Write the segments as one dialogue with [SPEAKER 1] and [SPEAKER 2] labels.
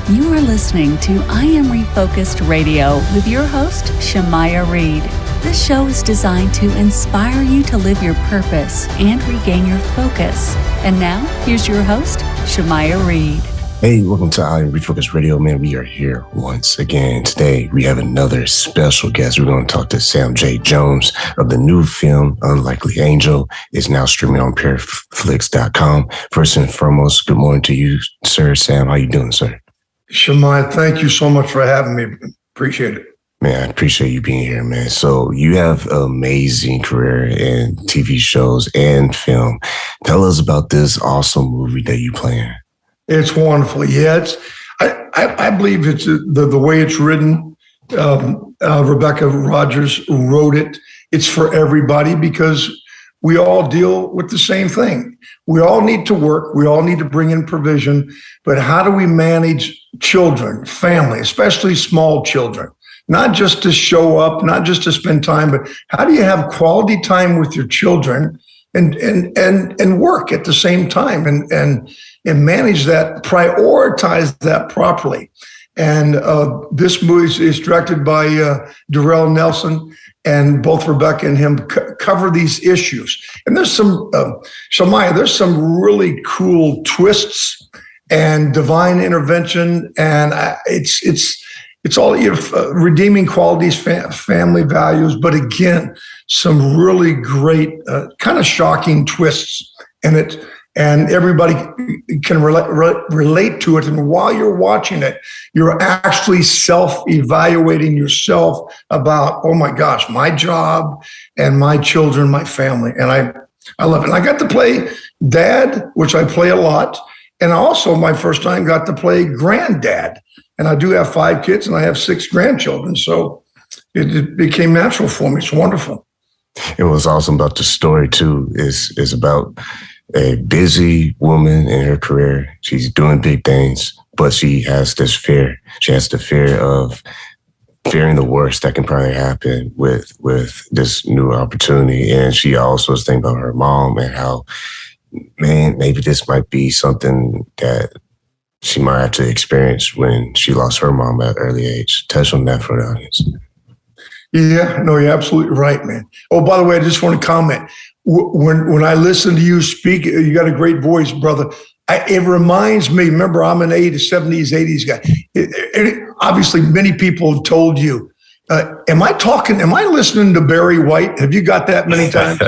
[SPEAKER 1] You are listening to I Am Refocused Radio with your host, Shamaya Reed. This show is designed to inspire you to live your purpose and regain your focus. And now, here's your host, Shamaya Reed.
[SPEAKER 2] Hey, welcome to I Am Refocused Radio, man. We are here once again. Today, we have another special guest. We're going to talk to Sam J. Jones of the new film, Unlikely Angel. It's now streaming on paraflix.com. First and foremost, good morning to you, sir. Sam, how you doing, sir?
[SPEAKER 3] Shamaya, thank you so much for having me. Appreciate it.
[SPEAKER 2] Man, I appreciate you being here, man. So you have an amazing career in TV shows and film. Tell us about this awesome movie that you playing.
[SPEAKER 3] It's wonderful. Yeah, I believe it's the way it's written. Rebecca Rogers wrote it. It's for everybody because we all deal with the same thing. We all need to work. We all need to bring in provision. But how do we manage children, family, especially small children? Not just to show up, not just to spend time, but how do you have quality time with your children and work at the same time and manage that, prioritize that properly. And this movie is directed by Darrell Nelson, and both Rebecca and him cover these issues. And there's some, Shamaya, there's some really cool twists and divine intervention, and it's all redeeming qualities, family values, but again, some really great, kind of shocking twists in it. And everybody can relate to it. And while you're watching it, you're actually self-evaluating yourself about, oh my gosh, my job and my children, my family. And I love it. And I got to play dad, which I play a lot. And also my first time got to play granddad. And I do have 5 kids and I have 6 grandchildren. So it became natural for me. It's wonderful.
[SPEAKER 2] And what's awesome about the story too is about a busy woman in her career. She's doing big things, but she has this fear. She has the fear of fearing the worst that can probably happen with this new opportunity. And she also is thinking about her mom and how, man, maybe this might be something that she might have to experience when she lost her mom at an early age. Touch on that for the audience.
[SPEAKER 3] Yeah, no, you're absolutely right, man. Oh, by the way, I just want to comment. When I listen to you speak, you got a great voice, brother. It reminds me, remember, I'm an 70s, 80s guy. Obviously, many people have told you, am I listening to Barry White? Have you got that many times?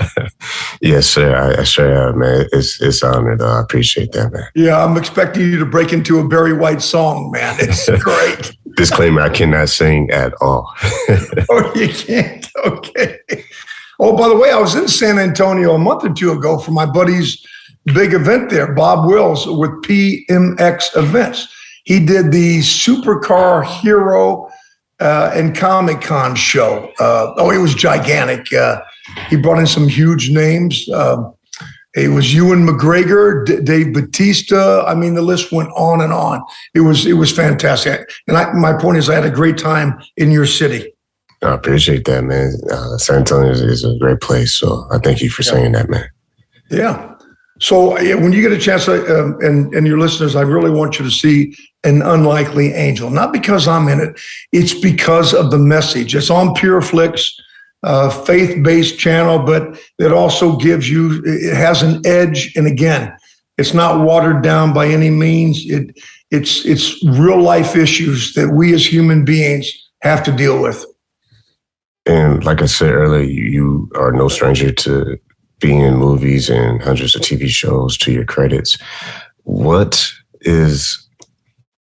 [SPEAKER 2] Yes, sir. I sure have, man. It's honored, though. I appreciate that, man.
[SPEAKER 3] Yeah, I'm expecting you to break into a Barry White song, man. It's great.
[SPEAKER 2] Disclaimer, I cannot sing at all.
[SPEAKER 3] Oh, you can't? Okay. Oh, by the way, I was in San Antonio a month or 2 ago for my buddy's big event there, Bob Wills with PMX Events. He did the Supercar Hero and Comic-Con show. It was gigantic. He brought in some huge names. It was Ewan McGregor, Dave Bautista. I mean, the list went on and on. It was fantastic. And my point is I had a great time in your city.
[SPEAKER 2] I appreciate that, man. San Antonio is a great place, so I thank you for saying that, man.
[SPEAKER 3] Yeah. So when you get a chance, and your listeners, I really want you to see An Unlikely Angel. Not because I'm in it, it's because of the message. It's on PureFlix, faith-based channel, but it also gives you, it has an edge. And again, it's not watered down by any means. It's real life issues that we as human beings have to deal with.
[SPEAKER 2] And like I said earlier, you are no stranger to being in movies and hundreds of TV shows, to your credits. What is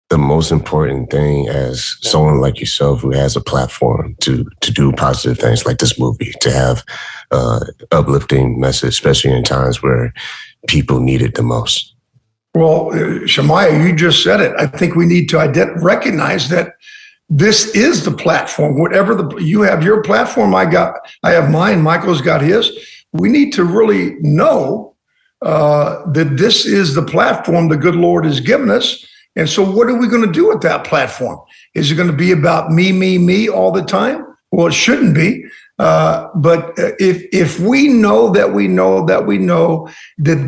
[SPEAKER 2] the most important thing as someone like yourself who has a platform to do positive things like this movie, to have uplifting message, especially in times where people need it the most?
[SPEAKER 3] Well, Shamaya, you just said it. I think we need to recognize that this is the platform. Whatever you have your platform, I have mine. Michael's got his. We need to really know that this is the platform the good Lord has given us. And so what are we going to do with that platform? Is it going to be about me all the time? Well, it shouldn't be. But if we know that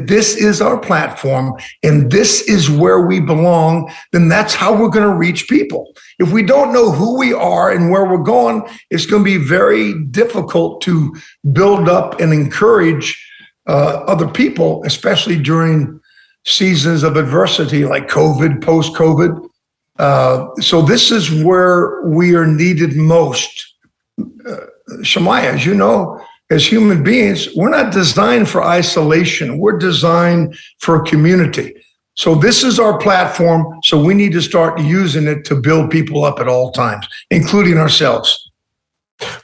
[SPEAKER 3] this is our platform and this is where we belong, then that's how we're going to reach people. If we don't know who we are and where we're going, it's going to be very difficult to build up and encourage other people, especially during seasons of adversity like COVID, post-COVID. So this is where we are needed most. Shemaiah, as you know, as human beings, we're not designed for isolation. We're designed for a community. So this is our platform. So we need to start using it to build people up at all times, including ourselves.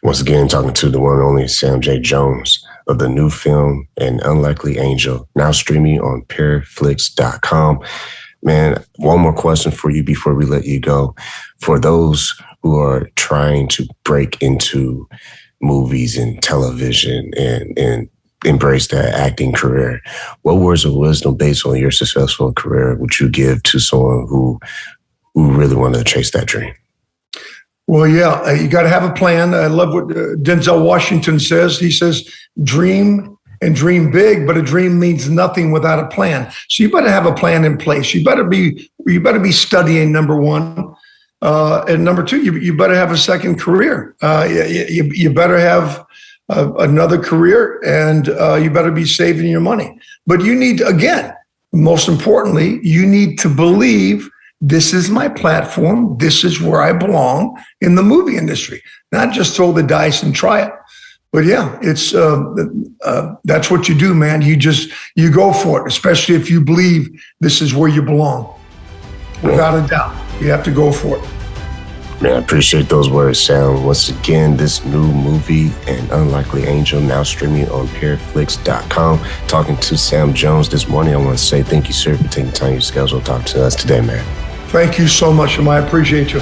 [SPEAKER 2] Once again, talking to the one and only Sam J. Jones of the new film An Unlikely Angel, now streaming on paraflix.com. Man, one more question for you before we let you go. For those who are trying to break into movies and television and embrace that acting career, what words of wisdom based on your successful career would you give to someone who really wanted to chase that dream?
[SPEAKER 3] Well, yeah, you got to have a plan. I love what Denzel Washington says. He says, dream and dream big, but a dream means nothing without a plan. So you better have a plan in place. You better be studying, number one. And number two, you better have a second career. You better have another career, and you better be saving your money. But you need, again, most importantly, you need to believe this is my platform. This is where I belong in the movie industry. Not just throw the dice and try it. But yeah, it's that's what you do, man. You go for it, especially if you believe this is where you belong. Without a doubt, you have to go for it.
[SPEAKER 2] Man, I appreciate those words, Sam. Once again, this new movie, An Unlikely Angel, now streaming on paraflix.com. Talking to Sam Jones this morning. I want to say thank you, sir, for taking time out of your schedule to talk to us today, man.
[SPEAKER 3] Thank you so much, and I appreciate you.